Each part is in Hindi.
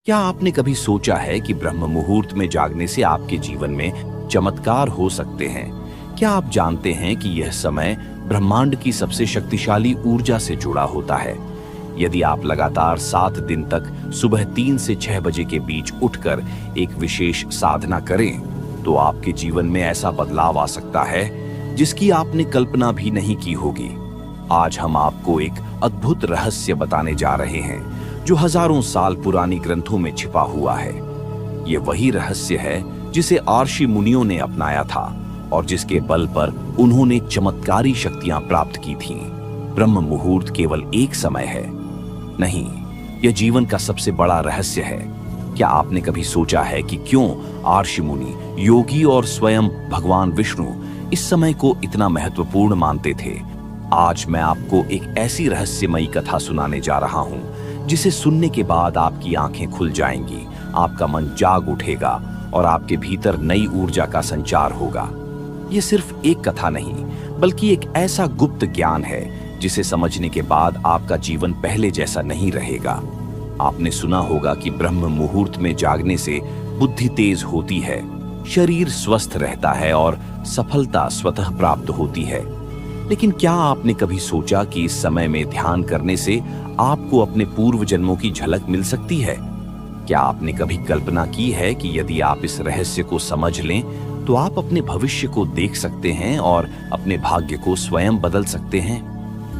क्या आपने कभी सोचा है कि ब्रह्म मुहूर्त में जागने से आपके जीवन में चमत्कार हो सकते हैं? क्या आप जानते हैं कि यह समय ब्रह्मांड की सबसे शक्तिशाली ऊर्जा से जुड़ा होता है? यदि आप लगातार 7 दिन तक सुबह 3 से 6 बजे के बीच उठकर एक विशेष साधना करें, तो आपके जीवन में ऐसा बदलाव आ सकता है जिसकी आपने कल्पना भी नहीं की होगी। आज हम आपको एक अद्भुत रहस्य बताने जा रहे हैं जो हजारों साल पुरानी ग्रंथों में छिपा हुआ है। ये वही रहस्य है जिसे आर्षि मुनियों ने अपनाया था और जिसके बल पर उन्होंने चमत्कारी शक्तियां प्राप्त की थीं। ब्रह्म मुहूर्त केवल एक समय है नहीं, यह जीवन का सबसे बड़ा रहस्य है। क्या आपने कभी सोचा है कि क्यों आर्षि मुनि, योगी और स्वयं भगवान विष्णु इस समय को इतना महत्वपूर्ण मानते थे? आज मैं आपको एक ऐसी रहस्यमयी कथा सुनाने जा रहा हूं जिसे सुनने के बाद आपकी आंखें खुल जाएंगी, आपका मन जाग उठेगा और आपके भीतर नई ऊर्जा का संचार होगा। यह सिर्फ एक कथा नहीं, बल्कि एक ऐसा गुप्त ज्ञान है जिसे समझने के बाद आपका जीवन पहले जैसा नहीं रहेगा। आपने सुना होगा कि ब्रह्म मुहूर्त में जागने से बुद्धि तेज होती है, शरीर स्वस्थ रहता है और सफलता स्वतः प्राप्त होती है। लेकिन क्या आपने कभी सोचा कि इस समय में ध्यान करने से आपको अपने पूर्व जन्मों की झलक मिल सकती है? क्या आपने कभी कल्पना की है कि यदि आप इस रहस्य को समझ लें तो आप अपने भविष्य को देख सकते हैं और अपने भाग्य को स्वयं बदल सकते हैं?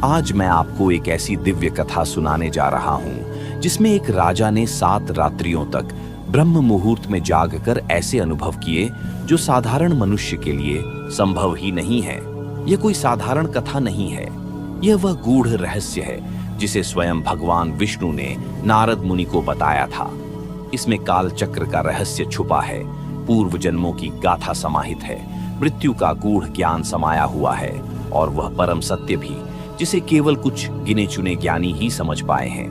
आज मैं आपको एक ऐसी दिव्य कथा सुनाने जा रहा हूं जिसमें एक राजा ने 7 रात्रियों तक ब्रह्म मुहूर्त में जागकर ऐसे अनुभव किए जो साधारण मनुष्य के लिए संभव ही नहीं है। यह कोई साधारण कथा नहीं है, यह वह गूढ़ रहस्य है जिसे स्वयं भगवान विष्णु ने नारद मुनि को बताया था। इसमें काल चक्र का रहस्य छुपा है, पूर्व जन्मों की गाथा समाहित है, मृत्यु का गूढ़ ज्ञान समाया हुआ है और वह परम सत्य भी जिसे केवल कुछ गिने चुने ज्ञानी ही समझ पाए हैं।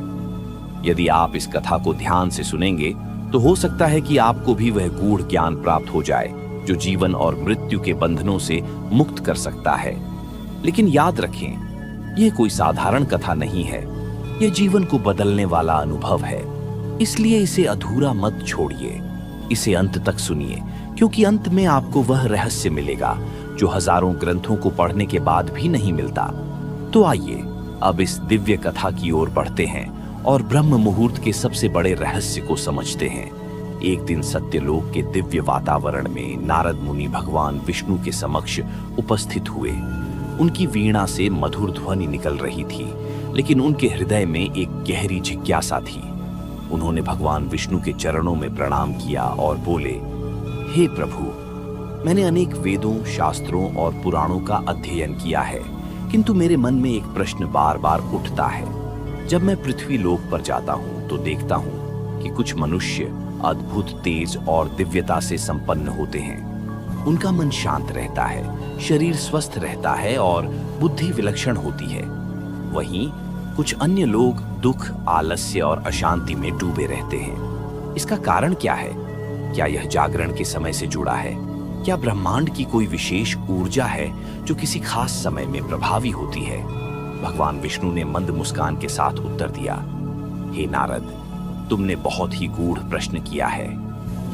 यदि आप इस कथा को ध्यान से सुनेंगे तो हो सकता है कि आपको भी वह गूढ़ ज्ञान प्राप्त हो जाए जो जीवन और मृत्यु के बंधनों से मुक्त कर सकता है। लेकिन याद रखें, यह कोई साधारण कथा नहीं है, यह जीवन को बदलने वाला अनुभव है। इसलिए इसे अधूरा मत छोड़िए, इसे अंत तक सुनिए, क्योंकि अंत में आपको वह रहस्य मिलेगा जो हजारों ग्रंथों को पढ़ने के बाद भी नहीं मिलता। तो आइए अब इस दिव्य कथा की ओर बढ़ते हैं और ब्रह्म मुहूर्त के सबसे बड़े रहस्य को समझते हैं। एक दिन सत्यलोक के दिव्य वातावरण में नारद मुनि भगवान विष्णु के समक्ष उपस्थित हुए। उनकी वीणा से मधुर ध्वनि निकल रही थी, लेकिन उनके हृदय में एक गहरी जिज्ञासा थी। उन्होंने भगवान विष्णु के चरणों में प्रणाम किया और बोले, हे प्रभु, मैंने अनेक वेदों, शास्त्रों और पुराणों का अध्ययन किया है, किंतु मेरे मन में एक प्रश्न बार बार उठता है। जब मैं पृथ्वी लोक पर जाता हूँ तो देखता हूँ कि कुछ मनुष्य अद्भुत तेज और दिव्यता से संपन्न होते हैं। उनका मन शांत रहता है, शरीर स्वस्थ रहता है और बुद्धि विलक्षण होती है। वहीं कुछ अन्य लोग दुख, आलस्य और अशांति में डूबे रहते हैं। इसका कारण क्या है? क्या यह जागरण के समय से जुड़ा है? क्या ब्रह्मांड की कोई विशेष ऊर्जा है जो किसी खास समय में प्रभावी होती है? भगवान विष्णु ने मंद मुस्कान के साथ उत्तर दिया, हे नारद, तुमने बहुत ही गूढ़ प्रश्न किया है।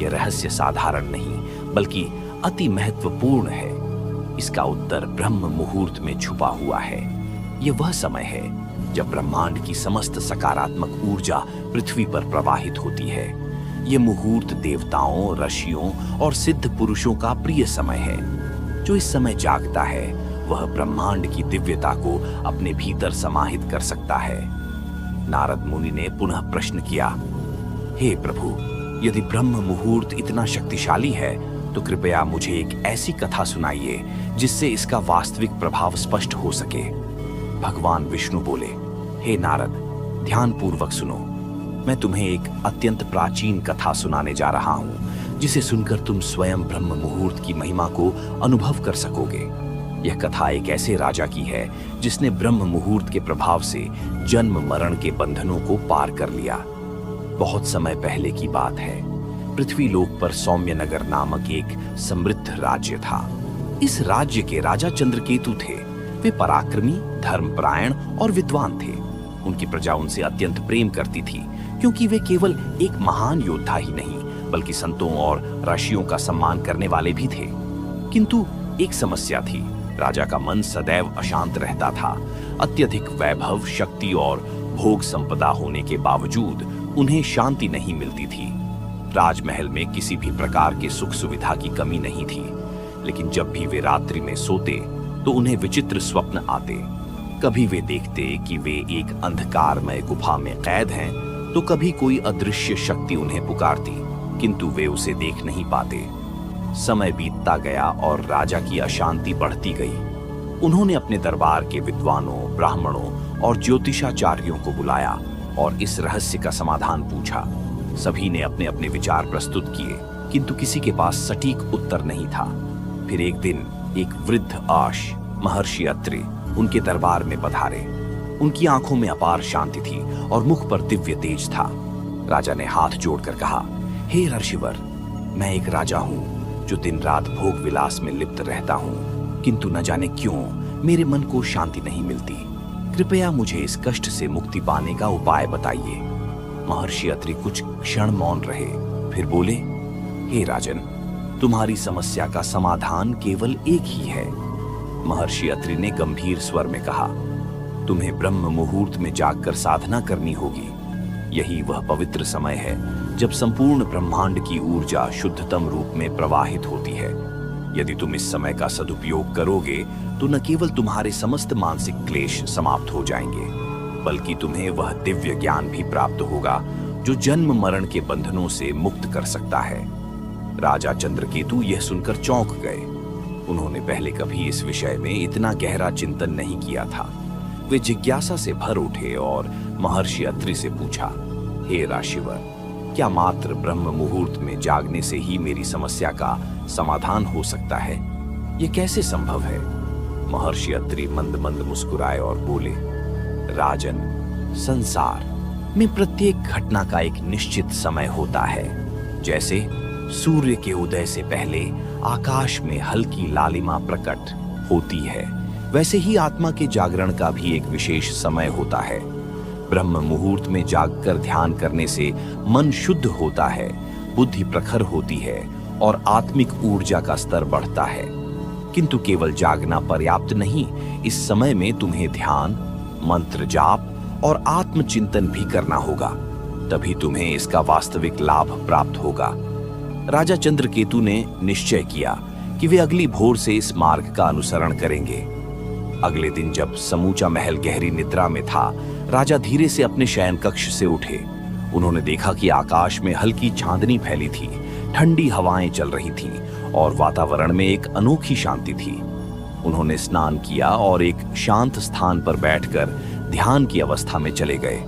यह रहस्य साधारण नहीं बल्कि अति महत्वपूर्ण है। इसका उत्तर ब्रह्म मुहूर्त में छुपा हुआ है। यह वह समय है जब ब्रह्मांड की समस्त सकारात्मक ऊर्जा पृथ्वी पर प्रवाहित होती है। यह मुहूर्त देवताओं, ऋषियों और सिद्ध पुरुषों का प्रिय समय है। जो इस समय जागता है वह ब्रह्मांड की दिव्यता को अपने भीतर समाहित कर सकता है। नारद मुनि ने पुनः प्रश्न किया, हे प्रभु, यदि ब्रह्म मुहूर्त इतना शक्तिशाली है तो कृपया मुझे एक ऐसी कथा सुनाइए जिससे इसका वास्तविक प्रभाव स्पष्ट हो सके। भगवान विष्णु बोले, हे नारद, ध्यानपूर्वक सुनो। मैं तुम्हें एक अत्यंत प्राचीन कथा सुनाने जा रहा हूं जिसे सुनकर तुम स्वयं ब्रह्म मुहूर्त की महिमा को अनुभव कर सकोगे। यह कथा एक ऐसे राजा की है जिसने ब्रह्म मुहूर्त के प्रभाव से जन्म मरण के बंधनों को पार कर लिया। बहुत समय पहले की बात है। पृथ्वी लोक पर सौम्यनगर नामक एक समृद्ध राज्य था। इस राज्य के राजा चंद्रकेतु थे। वे पराक्रमी, धर्मपरायण और विद्वान थे। उनकी प्रजा उनसे अत्यंत प्रेम करती थी क्योंकि वे केवल एक महान योद्धा ही नहीं बल्कि संतों और ऋषियों का सम्मान करने वाले भी थे। किंतु एक समस्या थी, राजा का मन सदैव अशांत रहता था। अत्यधिक वैभव, शक्ति और भोग संपदा होने के बावजूद उन्हें शांति नहीं मिलती थी। राजमहल में किसी भी प्रकार के सुख सुविधा की कमी नहीं थी, लेकिन जब भी वे रात्रि में सोते तो उन्हें विचित्र स्वप्न आते। कभी वे देखते कि वे एक अंधकारमय गुफा में कैद हैं, तो कभी कोई अदृश्य शक्ति उन्हें पुकारती, किंतु वे उसे देख नहीं पाते। समय बीतता गया और राजा की अशांति बढ़ती गई। उन्होंने अपने दरबार के विद्वानों, ब्राह्मणों और ज्योतिषाचार्यों को बुलाया और इस रहस्य का समाधान पूछा। सभी ने अपने अपने विचार प्रस्तुत किए, किंतु किसी के पास सटीक उत्तर नहीं था। फिर एक दिन एक वृद्ध आश महर्षि अत्रि उनके दरबार में पधारे। उनकी आंखों में अपार शांति थी और मुख पर दिव्य तेज था। राजा ने हाथ जोड़कर कहा, हे ऋषिवर, मैं एक राजा हूँ जो दिन रात भोग विलास में लिप्त रहता हूँ, किंतु न जाने क्यों मेरे मन को शांति नहीं मिलती। कृपया मुझे इस कष्ट से मुक्ति पाने का उपाय बताइए। महर्षि अत्रि कुछ क्षण मौन रहे, फिर बोले, हे राजन, तुम्हारी समस्या का समाधान केवल एक ही है। महर्षि अत्रि ने गंभीर स्वर में कहा, तुम्हें ब्रह्म मुहूर्त में जागकर साधना करनी होगी। यही वह पवित्र समय है जब संपूर्ण ब्रह्मांड की ऊर्जा शुद्धतम रूप में प्रवाहित होती है। यदि तुम इस समय का सदुपयोग करोगे तो न केवल तुम्हारे समस्त मानसिक क्लेश समाप्त हो जाएंगे, बल्कि तुम्हें वह दिव्य ज्ञान भी प्राप्त होगा जो जन्म मरण के बंधनों से मुक्त कर सकता है। राजा चंद्रकेतु यह सुनकर चौंक गए। उन्होंने पहले कभी इस विषय में इतना गहरा चिंतन नहीं किया था। वे जिज्ञासा से भर उठे और महर्षि अत्रि से पूछा, हे ऋषिवर, क्या मात्र ब्रह्म मुहूर्त में जागने से ही मेरी समस्या का समाधान हो सकता है? यह कैसे संभव है? महर्षि अत्रि मंद मंद मुस्कुराए और बोले, राजन, संसार में प्रत्येक घटना का एक निश्चित समय होता है। जैसे सूर्य के उदय से पहले आकाश में हल्की लालिमा प्रकट होती है, वैसे ही आत्मा के जागरण का भी एक विशेष समय होता है। ब्रह्म मुहूर्त में जागकर ध्यान करने से मन शुद्ध होता है, बुद्धि प्रखर होती है और आत्मिक ऊर्जा का स्तर बढ़ता है। किंतु केवल जागना पर्याप्त नहीं, इस समय में तुम्हें ध्यान, मंत्र जाप और आत्मचिंतन भी करना होगा, तभी तुम्हें इसका वास्तविक लाभ प्राप्त होगा। राजा चंद्रकेतु ने निश्चय किया कि वे अगली भोर से इस मार्ग का अनुसरण करेंगे। अगले दिन जब समूचा महल गहरी निद्रा में था, राजा धीरे से अपने शयन कक्ष से उठे। उन्होंने देखा कि आकाश में हल्की चांदनी फैली थी, ठंडी हवाएं चल रही थीं और वातावरण में एक अनोखी शांति थी। उन्होंने स्नान किया और एक शांत स्थान पर बैठकर ध्यान की अवस्था में चले गए।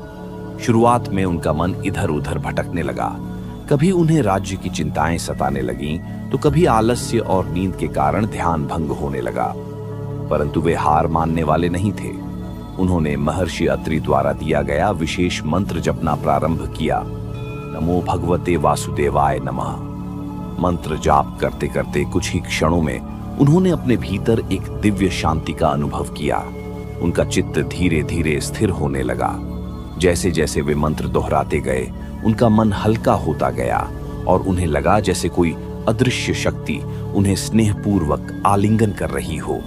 शुरुआत में उनका मन इधर उधर भटकने लगा। कभी उन्हें राज्य की चिंताएं सताने लगीं, तो कभी आलस्य और नींद के कारण ध्यान भंग होने लगा। परंतु वे हार मानने वाले नहीं थे। उन्होंने महर्षि अत्रि द्वारा दिया गया विशेष मंत्र जपना प्रारंभ किया। नमो भगवते वासुदेवाय नमः। मंत्र जाप करते करते कुछ ही क्षणों में उन्होंने अपने भीतर एक दिव्य शांति का अनुभव किया। उनका चित्त धीरे धीरे स्थिर होने लगा। जैसे जैसे वे मंत्र दोहराते गए, उनका मन हल्का होता गया और उन्हें लगा जैसे कोई अदृश्य शक्ति उन्हें स्नेहपूर्वक आलिंगन कर रही हो।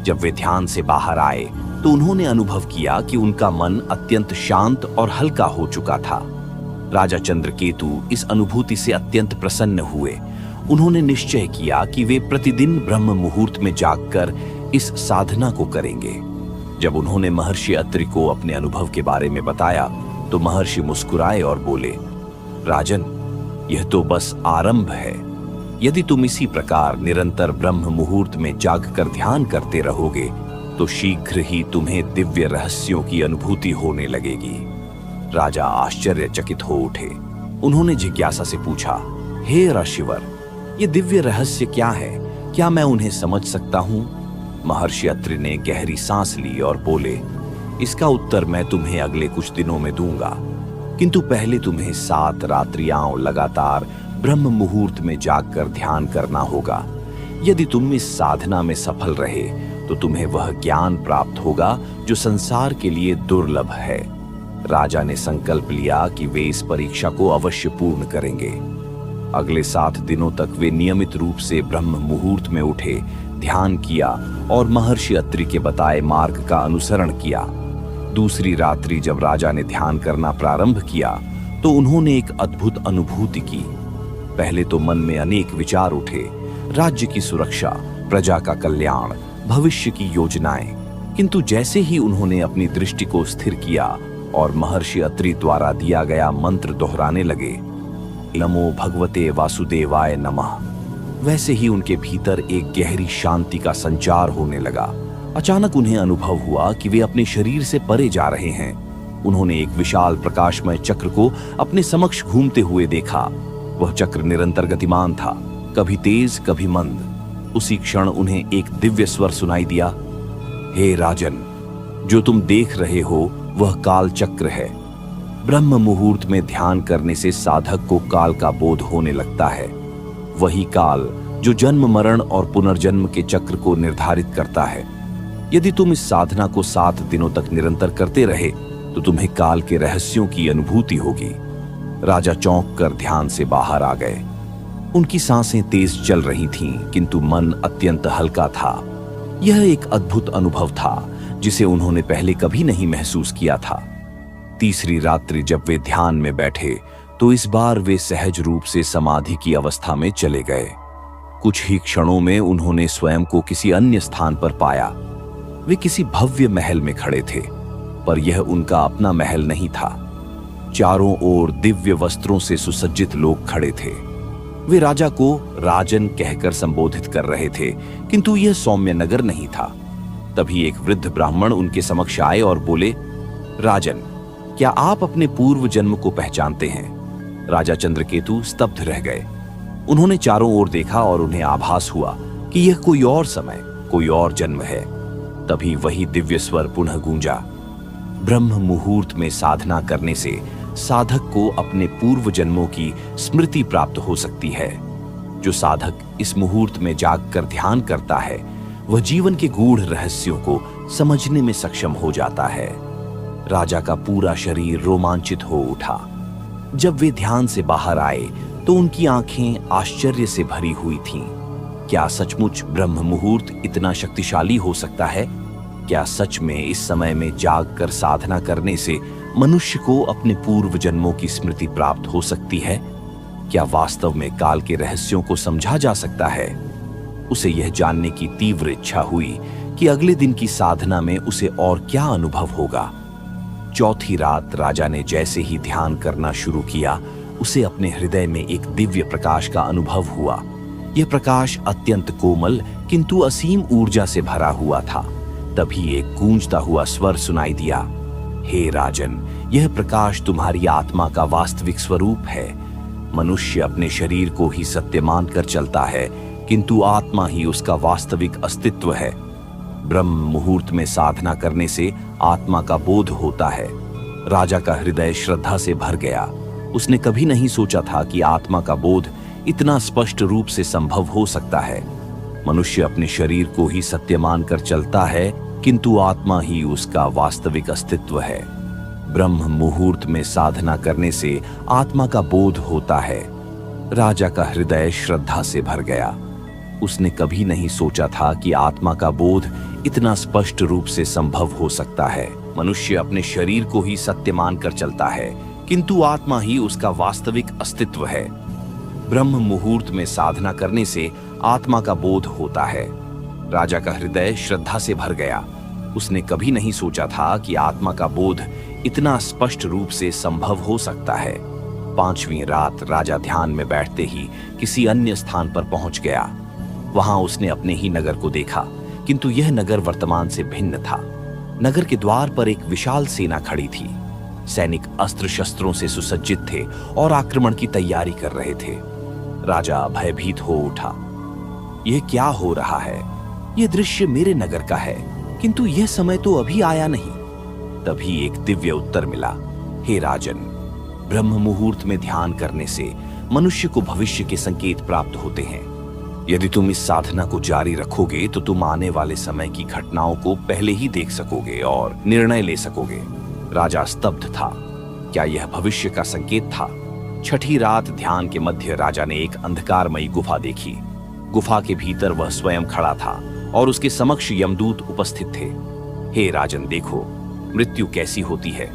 जब वे ध्यान से बाहर आए तो उन्होंने अनुभव किया कि उनका मन अत्यंत शांत और हल्का हो चुका था। राजा चंद्रकेतु इस अनुभूति से अत्यंत प्रसन्न हुए। उन्होंने निश्चय किया कि वे प्रतिदिन ब्रह्म मुहूर्त में जागकर इस साधना को करेंगे। जब उन्होंने महर्षि अत्रि को अपने अनुभव के बारे में बताया तो महर्षि मुस्कुराए और बोले, राजन, यह तो बस आरंभ है। यदि तुम इसी प्रकार निरंतर ब्रह्म मुहूर्त में जागकर ध्यान करते रहोगे तो शीघ्र ही तुम्हें दिव्य रहस्यों की अनुभूति होने लगेगी। राजा आश्चर्यचकित हो उठे। उन्होंने जिज्ञासा से पूछा, हे ऋषिवर, ये दिव्य रहस्य क्या है? क्या मैं उन्हें समझ सकता हूँ? महर्षि अत्रि ने गहरी सांस ली और बोले, इसका उत्तर मैं तुम्हें अगले कुछ दिनों में दूंगा, किंतु पहले तुम्हें 7 रात्रियां लगातार ब्रह्म मुहूर्त में जागकर ध्यान करना होगा। यदि तुम इस साधना में सफल रहे तो तुम्हें वह ज्ञान प्राप्त होगा जो संसार के लिए दुर्लभ है। राजा ने संकल्प लिया कि वे इस परीक्षा को अवश्य पूर्ण करेंगे। अगले 7 दिनों तक वे नियमित रूप से ब्रह्म मुहूर्त में उठे, ध्यान किया और महर्षि अत्रि के बताए मार्ग का अनुसरण किया। दूसरी रात्रि जब राजा ने ध्यान करना प्रारंभ किया तो उन्होंने एक अद्भुत अनुभूति की। पहले तो मन में अनेक विचार उठे, राज्य की सुरक्षा, प्रजा का कल्याण, भविष्य की योजनाएं। किंतु जैसे ही उन्होंने अपनी दृष्टि को स्थिर किया और महर्षि अत्रि द्वारा दिया गया मंत्र दोहराने लगे, नमो भगवते वासुदेवाय नमः, वैसे ही उनके भीतर एक गहरी शांति का संचार होने लगा। अचानक उन्हें अनुभव हुआ कि वे अपने शरीर से परे जा रहे हैं। उन्होंने एक विशाल प्रकाशमय चक्र को अपने समक्ष घूमते हुए देखा। वह चक्र निरंतर गतिमान था, कभी तेज कभी मंद। उसी क्षण उन्हें एक दिव्य स्वर सुनाई दिया, हे राजन, जो तुम देख रहे हो वह काल चक्र है। ब्रह्म मुहूर्त में ध्यान करने से साधक को काल का बोध होने लगता है। वही काल जो जन्म मरण और पुनर्जन्म के चक्र को निर्धारित करता है। यदि तुम इस साधना को 7 दिनों तक निरंतर करते रहे तो तुम्हें काल के रहस्यों की अनुभूति होगी। राजा चौंक कर ध्यान से बाहर आ गए। उनकी सांसें तेज चल रही थीं, किंतु मन अत्यंत हल्का था। यह एक अद्भुत अनुभव था जिसे उन्होंने पहले कभी नहीं महसूस किया था। तीसरी रात्रि जब वे ध्यान में बैठे तो इस बार वे सहज रूप से समाधि की अवस्था में चले गए। कुछ ही क्षणों में उन्होंने स्वयं को किसी अन्य स्थान पर पाया। वे किसी भव्य महल में खड़े थे, पर यह उनका अपना महल नहीं था। चारों ओर दिव्य वस्त्रों से सुसज्जित लोग खड़े थे। वे राजा को राजन कहकर संबोधित कर रहे थे, किंतु यह सौम्य नगर नहीं था। तभी एक वृद्ध ब्राह्मण उनके समक्ष आए और बोले, राजन, क्या आप अपने पूर्व जन्म को पहचानते हैं? राजा चंद्रकेतु स्तब्ध रह गए। उन्होंने चारों ओर देखा और उन्हें आभास हुआ कि यह कोई और समय, कोई और जन्म है। तभी वही दिव्य स्वर पुनः गूंजा, ब्रह्म मुहूर्त में साधना करने से साधक को अपने पूर्व जन्मों की स्मृति प्राप्त हो सकती है। जो साधक इस मुहूर्त में जागकर ध्यान करता है वह जीवन के गूढ़ रहस्यों को समझने में सक्षम हो जाता है। राजा का पूरा शरीर रोमांचित हो उठा। जब वे ध्यान से बाहर आए तो उनकी आंखें आश्चर्य से भरी हुई थीं। क्या सचमुच ब्रह्म मुहूर्त इतना शक्तिशाली हो सकता है? क्या सच में इस समय में जागकर साधना करने से मनुष्य को अपने पूर्व जन्मों की स्मृति प्राप्त हो सकती है? क्या वास्तव में काल के रहस्यों को समझा जा सकता है? उसे यह जानने की तीव्र इच्छा हुई कि अगले दिन की साधना में उसे और क्या अनुभव होगा। चौथी रात राजा ने जैसे ही ध्यान करना शुरू किया, उसे अपने हृदय में एक दिव्य प्रकाश का अनुभव हुआ। यह प्रकाश अत्यंत कोमल किंतु असीम ऊर्जा से भरा हुआ था। तभी एक गूंजता हुआ स्वर सुनाई दिया, हे राजन, यह प्रकाश तुम्हारी आत्मा का वास्तविक स्वरूप है। मनुष्य अपने शरीर को ही सत्य मानकर चलता है, किंतु आत्मा ही उसका वास्तविक अस्तित्व है। ब्रह्म मुहूर्त में साधना करने से आत्मा का बोध होता है। राजा का हृदय श्रद्धा से भर गया। उसने कभी नहीं सोचा था कि आत्मा का बोध इतना स्पष्ट रूप से संभव हो सकता है। मनुष्य अपने शरीर को ही सत्य मानकर चलता है, किंतु आत्मा ही उसका वास्तविक अस्तित्व है। ब्रह्म मुहूर्त में साधना करने से आत्मा का बोध होता है। राजा का हृदय श्रद्धा से भर गया। उसने कभी नहीं सोचा था कि आत्मा का बोध इतना स्पष्ट रूप से संभव हो सकता है। मनुष्य अपने शरीर को ही सत्य मानकर चलता है, किंतु आत्मा ही उसका वास्तविक अस्तित्व है। ब्रह्म मुहूर्त में साधना करने से आत्मा का बोध होता है। राजा का हृदय श्रद्धा से भर गया। उसने कभी नहीं सोचा था कि आत्मा का बोध इतना स्पष्ट रूप से संभव हो सकता है। 5वीं रात राजा ध्यान में बैठते ही किसी अन्य स्थान पर पहुंच गया। वहां उसने अपने ही नगर को देखा, किंतु यह नगर वर्तमान से भिन्न था। नगर के द्वार पर एक विशाल सेना खड़ी थी। सैनिक अस्त्र शस्त्रों से सुसज्जित थे और आक्रमण की तैयारी कर रहे थे। राजा भयभीत हो उठा। यह क्या हो रहा है? यह दृश्य मेरे नगर का है, किंतु यह समय तो अभी आया नहीं। तभी एक दिव्य उत्तर मिला, हे राजन, ब्रह्म मुहूर्त में ध्यान करने से मनुष्य को भविष्य के संकेत प्राप्त होते हैं। यदि तुम इस साधना को जारी रखोगे तो तुम आने वाले समय की घटनाओं को पहले ही देख सकोगे और निर्णय ले सकोगे। राजा स्तब्ध था। क्या यह भविष्य का संकेत था? छठी रात ध्यान के मध्य राजा ने एक अंधकारमयी गुफा देखी। गुफा के भीतर वह स्वयं खड़ा था और उसके समक्ष यमदूत उपस्थित थे। हे राजन, देखो, मृत्यु कैसी होती है।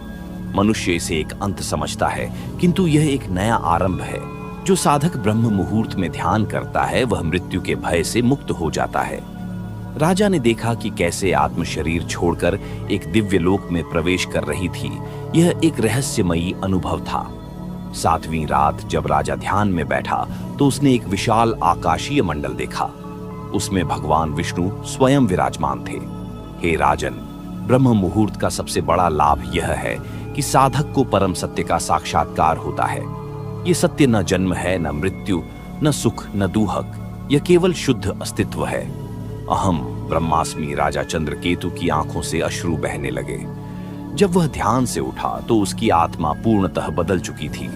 मनुष्य इसे एक अंत समझता है, किंतु यह एक नया आरंभ है। जो साधक ब्रह्म मुहूर्त में ध्यान करता है वह मृत्यु के भय से मुक्त हो जाता है। राजा ने देखा कि कैसे आत्म शरीर छोड़कर एक दिव्य लोक में प्रवेश कर रही थी। यह एक रहस्यमयी अनुभव था। 7वीं रात जब राजा ध्यान में बैठा तो उसने एक विशाल आकाशीय मंडल देखा। उसमें भगवान विष्णु स्वयं विराजमान थे। हे राजन, ब्रह्म मुहूर्त का सबसे बड़ा लाभ यह है कि साधक को परम सत्य का साक्षात्कार होता है। ये सत्य न जन्म है, न मृत्यु, न सुख, न दुहक। यह केवल शुद्ध अस्तित्व है। अहम ब्रह्मास्मि राजा चंद्रकेतु की आंखों से अश्रु बहने लगे। जब वह ध्यान से उठा तो उसकी आत्मा पूर्णतः बदल चुकी थी।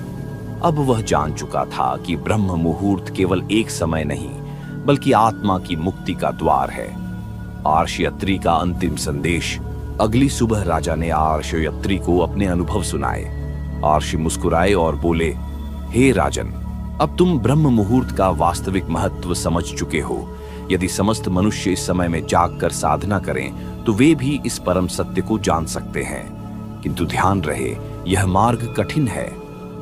अब वह जान चुका था कि ब्रह्म मुहूर्त केवल एक समय नहीं, बल्कि आत्मा की मुक्ति का द्वार है। आर्षयत्री का अंतिम संदेश। अगली सुबह राजा ने आर्षयत्री को अपने अनुभव सुनाए। आर्षि मुस्कुराए और बोले, हे राजन, अब तुम ब्रह्म मुहूर्त का वास्तविक महत्व समझ चुके हो। यदि समस्त मनुष्य इस समय में जागकर साधना करें तो वे भी इस परम सत्य को जान सकते हैं। किंतु ध्यान रहे, यह मार्ग कठिन है।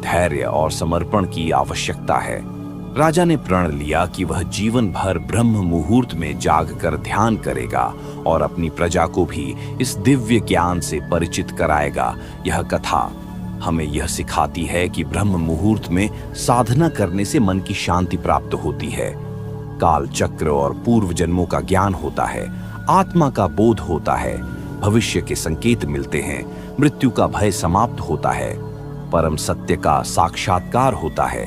धैर्य और समर्पण की आवश्यकता है। राजा ने प्रण लिया कि वह जीवन भर ब्रह्म मुहूर्त में जागकर ध्यान करेगा और अपनी प्रजा को भी इस दिव्य ज्ञान से परिचित कराएगा। यह कथा हमें यह सिखाती है कि ब्रह्म मुहूर्त में साधना करने से मन की शांति प्राप्त होती है। काल चक्र और पूर्व जन्मों का ज्ञान होता है। आत्मा का बोध होता है। भविष्य के संकेत मिलते हैं। मृत्यु का भय समाप्त होता है। परम सत्य का साक्षात्कार होता है।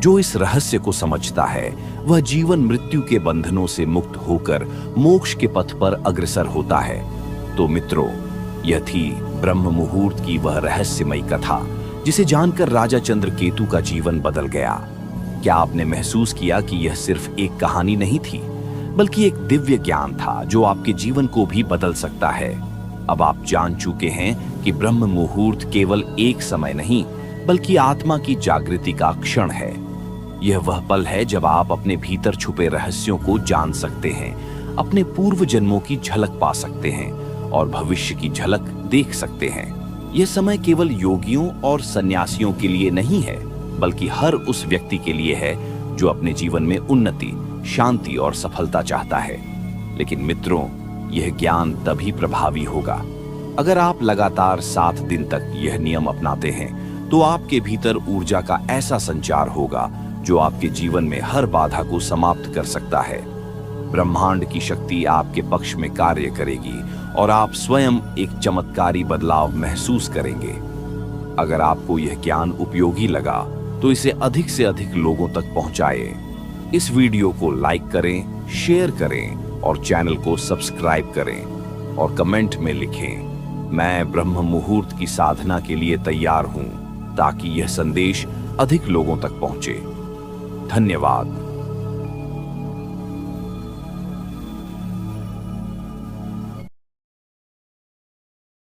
जो इस रहस्य को समझता है वह जीवन मृत्यु के बंधनों से मुक्त होकर मोक्ष के पथ पर अग्रसर होता है। तो मित्रों, यह थी ब्रह्म मुहूर्त की वह रहस्यमयी कथा जिसे जानकर राजा चंद्रकेतु का जीवन बदल गया। क्या आपने महसूस किया कि यह सिर्फ एक कहानी नहीं थी, बल्कि एक दिव्य ज्ञान था जो आपके जीवन को भी बदल सकता है। अब आप जान चुके हैं कि ब्रह्म मुहूर्त केवल एक समय नहीं, बल्कि आत्मा की जागृति का क्षण है। यह वह पल है जब आप अपने भीतर छुपे रहस्यों को जान सकते हैं, अपने पूर्व जन्मों की झलक पा सकते हैं और भविष्य की झलक देख सकते हैं। यह समय केवल योगियों और सन्यासियों के लिए नहीं है, बल्कि हर उस व्यक्ति के लिए है जो अपने जीवन में उन्नति, शांति और सफलता चाहता है। लेकिन मित्रों, यह ज्ञान तभी प्रभावी होगा अगर आप लगातार 7 दिन तक यह नियम अपनाते हैं। तो आपके भीतर ऊर्जा का ऐसा संचार होगा जो आपके जीवन में हर बाधा को समाप्त कर सकता है। ब्रह्मांड की शक्ति आपके पक्ष में कार्य करेगी और आप स्वयं एक चमत्कारी बदलाव महसूस करेंगे। अगर आपको यह ज्ञान उपयोगी लगा तो इसे अधिक से अधिक लोगों तक पहुंचाएं। इस वीडियो को लाइक करें, शेयर करें और चैनल को सब्सक्राइब करें और कमेंट में लिखें, मैं ब्रह्म मुहूर्त की साधना के लिए तैयार हूं, ताकि यह संदेश अधिक लोगों तक पहुंचे। धन्यवाद।